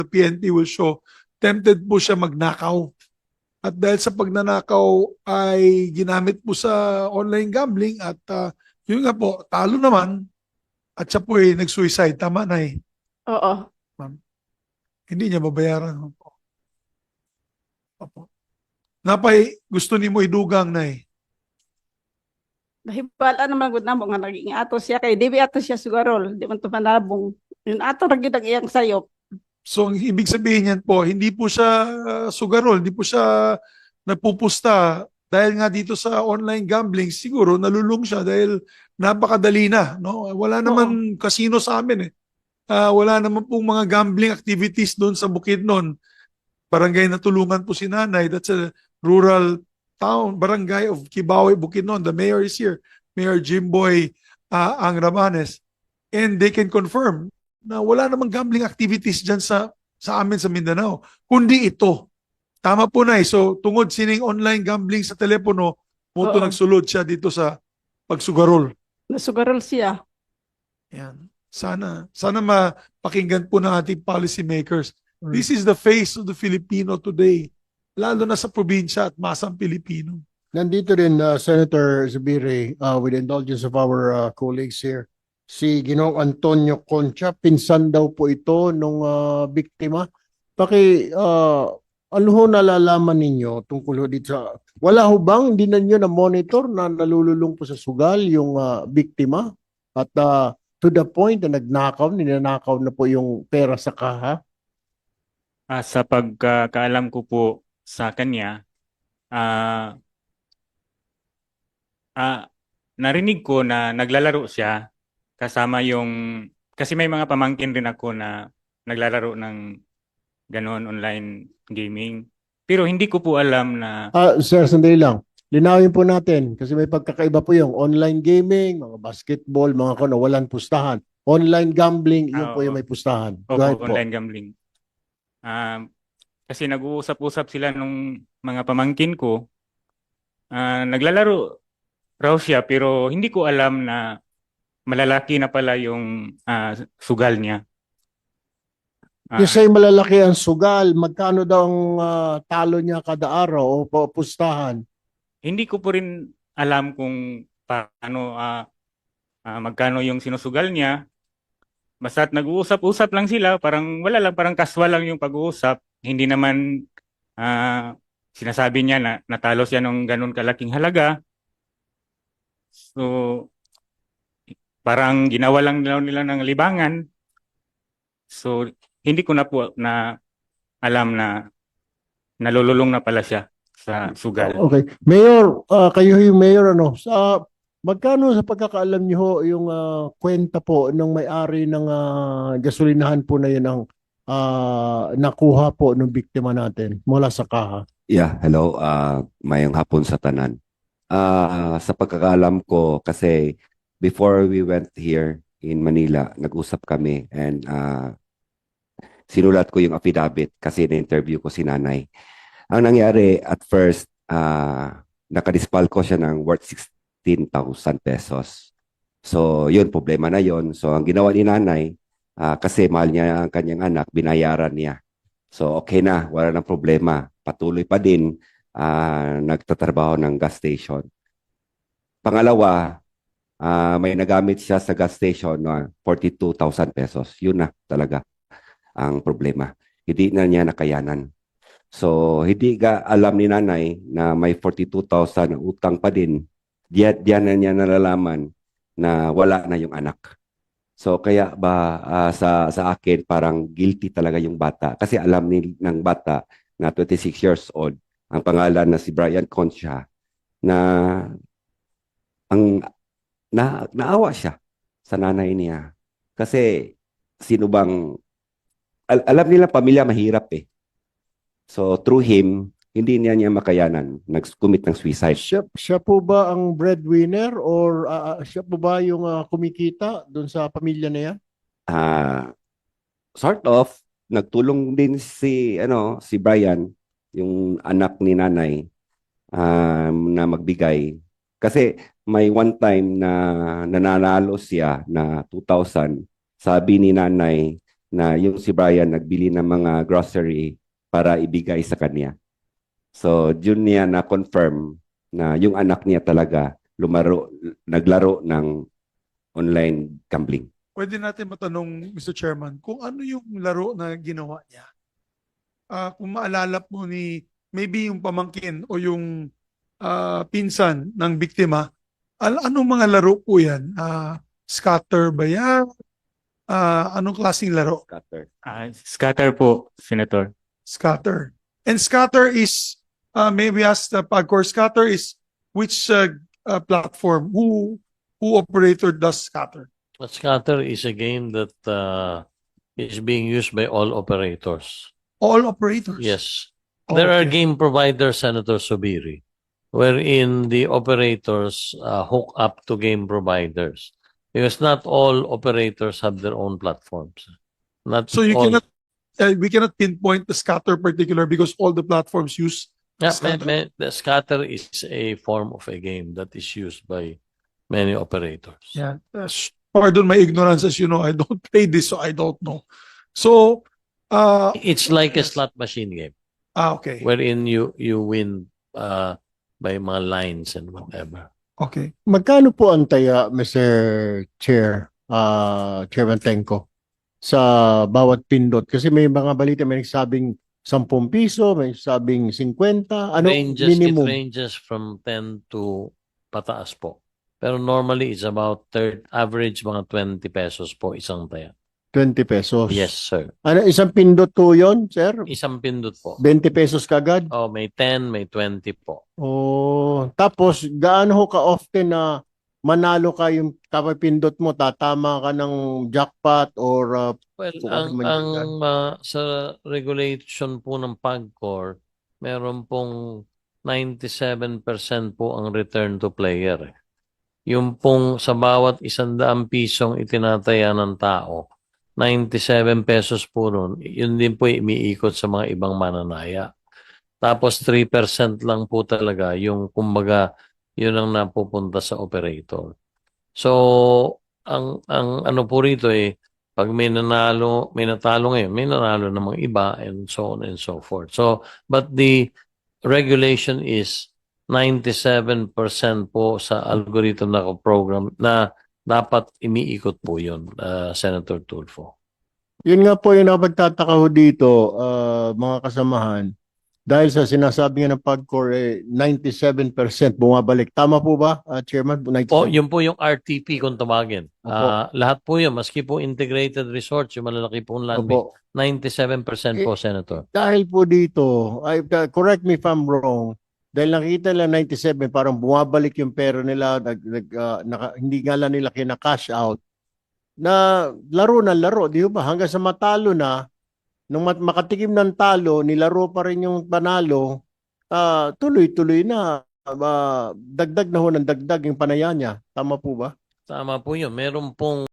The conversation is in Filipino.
PNP will show, tempted po siya magnakaw. At dahil sa pagnanakaw ay ginamit po sa online gambling at yun nga po, talo naman at siya po ay nag-suicide. Tama na eh. Oo. Ma'am. Hindi niya babayaran. Opo. Napay, gusto ni mo idugang na eh. Nahibala naman gud namo nga naging ato siya kay dibi ato siya sugarol, di man to manabong. Yun ato ra gyud ang iyang sayop. So, ang ibig sabihin niyan po, hindi po siya sugarol, hindi po siya nagpupusta dahil nga dito sa online gambling, siguro nalulung siya dahil napakadali na. No? Wala naman casino sa amin eh. Wala naman pong mga gambling activities doon sa Bukidnon. Barangay na tulungan po si nanay. That's a rural town, barangay of Kibawe, Bukidnon. The mayor is here, Mayor Jimboy Ang Rabanes. And they can confirm na wala namang gambling activities dyan sa amin sa Mindanao. Kundi ito. Tama po na So, tungod sining online gambling sa telepono, muto Oo. nagsulod siya dito sa pagsugarol. Nasugarol siya. Yan. Sana mapakinggan po ng ating policy makers. This is the face of the Filipino today. Lalo na sa probinsya at masang Pilipino. Nandito rin, Senator Zubiri, with the indulgence of our colleagues here, si Ginoong Antonio Concha, pinsan daw po ito nung biktima. Ano ho nalalaman ninyo tungkol ho dito sa, wala ho bang, hindi na nyo na-monitor na nalululong po sa sugal yung biktima? At to the point na ninanakaw na po yung pera sa kaha? Sa pagkakaalam ko po sa kanya, narinig ko na naglalaro siya kasama yung, kasi may mga pamangkin rin ako na naglalaro ng ganon online gaming. Pero hindi ko po alam na... Sir, sandali lang. Linawin po natin kasi may pagkakaiba po yung online gaming, mga basketball, mga kono, walang pustahan. Online gambling, yun po yung may pustahan. Go ahead po. Online gambling. Kasi nag-uusap-usap sila nung mga pamangkin ko. Naglalaro raw siya pero hindi ko alam na malalaki na pala yung sugal niya. You say malalaki ang sugal, magkano daw ang talo niya kada araw o pustahan? Hindi ko po rin alam kung paano magkano yung sinusugal niya. Basta't nag-uusap-usap lang sila, parang wala lang, parang casual lang yung pag-uusap. Hindi naman sinasabi niya na natalo siya ng ganun kalaking halaga. So, parang ginawa lang nila ng libangan. So, hindi ko na po na alam na nalululong na pala siya sa sugal. Okay. Mayor, kayo yung mayor, ano? Magkano sa pagkakaalam niyo ho yung kwenta po ng may-ari ng gasolinahan po na yun ang nakuha po ng biktima natin mula sa kaha? Yeah, hello. Mayong hapon sa tanan. Sa pagkakaalam ko, kasi before we went here in Manila, nag-usap kami and sinulat ko yung affidavit kasi na-interview ko si nanay. Ang nangyari at first, nakadispal ko siya ng worth 16,000 pesos. So, yun, problema na yun. So, ang ginawa ni nanay, kasi mahal niya ang kanyang anak, binayaran niya. So, okay na, wala nang problema. Patuloy pa din, nagtatrabaho ng gas station. Pangalawa, may nagamit siya sa gas station na 42,000 pesos. Yun na talaga ang problema. Hindi na niya nakayanan. So, hindi ka alam ni nanay na may 42,000 na utang pa din. Diyan na niya nalalaman na wala na yung anak. So, kaya ba sa akin parang guilty talaga yung bata. Kasi alam ng bata na 26 years old, ang pangalan na si Brian Concha, na naawa siya sa nanay niya. Kasi sino bang alam nila pamilya mahirap eh. So through him, hindi niya makayanan. Nag-commit ng suicide. Siya po ba ang breadwinner or siya po ba yung kumikita doon sa pamilya na yan? Sort of, nagtulong din si Brian, yung anak ni nanay, na magbigay. Kasi may one time na nananalo siya na 2,000. Sabi ni nanay, na yung si Brian nagbili ng mga grocery para ibigay sa kanya. So, yun niya na-confirm na yung anak niya talaga naglaro ng online gambling. Pwede natin matanong, Mr. Chairman, kung ano yung laro na ginawa niya. Kung maalala po ni maybe yung pamangkin o yung pinsan ng biktima, anong mga laro po yan? Scatter ba yan? Anong klaseng laro? Cutter. Scatter po, Senator. Scatter. And scatter is, maybe ask the Pagcor, scatter is which platform? Who operator does scatter? But Scatter is a game that is being used by all operators. All operators? Yes. There are Okay. game providers, Senator Subiri, wherein the operators hook up to game providers. Because not all operators have their own platforms. Not So you all. cannot, we cannot pinpoint the scatter particular because all the platforms use Yeah, Scatter. the Scatter is a form of a game that is used by many operators. Yeah. Pardon my ignorance, as you know, I don't play this, so I don't know. So, It's like a Yes. slot machine game okay. wherein you win by mga lines and whatever. Okay. Magkano po ang taya, Mr. Chair, Chairman Tenko, sa bawat pindot? Kasi may mga balita, may nagsabing 10 piso, may nagsabing 50. Ano It minimum? ranges from 10 to pataas po. Pero normally it's about average mga 20 pesos po isang taya. 20 pesos. Yes, sir. Ano, isang pindot po yun, sir? Isang pindot po. 20 pesos kagad? Oh, may 10, may 20 po. Oh, tapos gaano ho ka-often na manalo ka yung kapag pindot mo, tatama ka ng jackpot or Well, Kung ano man yan. sa regulation po ng PAGCOR, meron pong 97% po ang return to player. Yung pong sa bawat 100 pisong itinataya ng tao, 97 pesos po nun, yun din po umiikot sa mga ibang mananaya. Tapos 3% lang po talaga yung kumbaga yun ang napupunta sa operator. So, ang ano po rito pag may natalo ngayon, may nanalo namang iba and so on and so forth. So, but the regulation is 97% po sa algorithm na program na dapat umiikot po yun, Senator Tulfo. yun nga po yung napagtataka ho dito, mga kasamahan. Dahil sa sinasabi nga ng PAGCOR, 97% bumabalik. Tama po ba, Chairman? 97? Yun po yung RTP kung tawagin. Opo. Lahat po yun, maski po integrated resorts, yung malalaki pong land Opo. 97% po, Senator. Dahil po dito, correct me if I'm wrong, dahil nakita lang 97, parang bumabalik yung pera nila, hindi nga lang nila kina-cash out, na laro na laro, di ba? Hanggang sa matalo na, nung makatikim ng talo, nilaro pa rin yung panalo, tuloy-tuloy na, dagdag na ho ng dagdag yung panaya niya. Tama po ba? Tama po yun. Meron pong